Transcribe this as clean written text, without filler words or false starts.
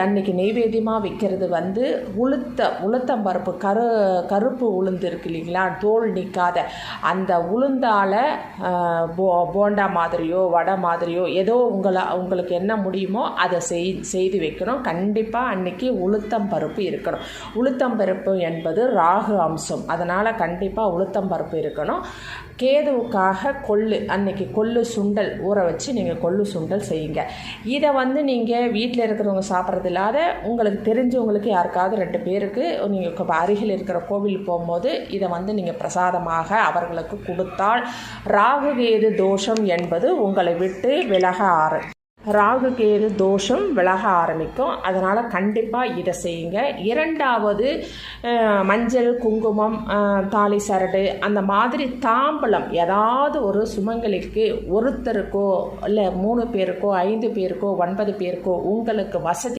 அன்னைக்கு நெய்வேத்தியமாக வைக்கிறது உளுத்தம்பருப்பு கருப்பு உளுந்து இருக்கு இல்லைங்களா, தோல் நிற்காத அந்த உளுந்தால் போண்டா மாதிரியோ வடை மாதிரியோ ஏதோ உங்களுக்கு என்ன முடியுமோ அதை செய்து வைக்கணும். கண்டிப்பாக அன்னைக்கு உளுத்தம்பருப்பு இருக்கணும். உளுத்தம்பருப்பு என்பது ராகு அம்சம், அதனால் கண்டிப்பாக உளுத்தம்பருப்பு இருக்கணும். கேதுவுக்காக அன்னைக்கு கொள்ளு சுண்டல் ஊற வச்சு நீங்கள் கொள்ளு சுண்டல் செய்யுங்க. இதை நீங்கள் வீட்டில் இருக்கிறவங்க சாப்பிட்றது இல்லாத உங்களுக்கு தெரிஞ்சவங்களுக்கு யாருக்காவது 2 பேருக்கு நீங்கள் அருகில் இருக்கிற கோவில் போகும்போது இதை நீங்கள் பிரசாதமாக அவர்களுக்கு கொடுத்தால் ராகு கேது தோஷம் என்பது உங்களை விட்டு ராகு கேது தோஷம் விலக ஆரம்பிக்கும். அதனால் கண்டிப்பாக இதை செய்யுங்க. 2வது மஞ்சள் குங்குமம் தாலி சரடு அந்த மாதிரி தாம்பலம் ஏதாவது ஒரு சுமங்கலிக்கு ஒருத்தருக்கோ இல்லை 3 பேருக்கோ 5 பேருக்கோ 9 பேருக்கோ உங்களுக்கு வசதி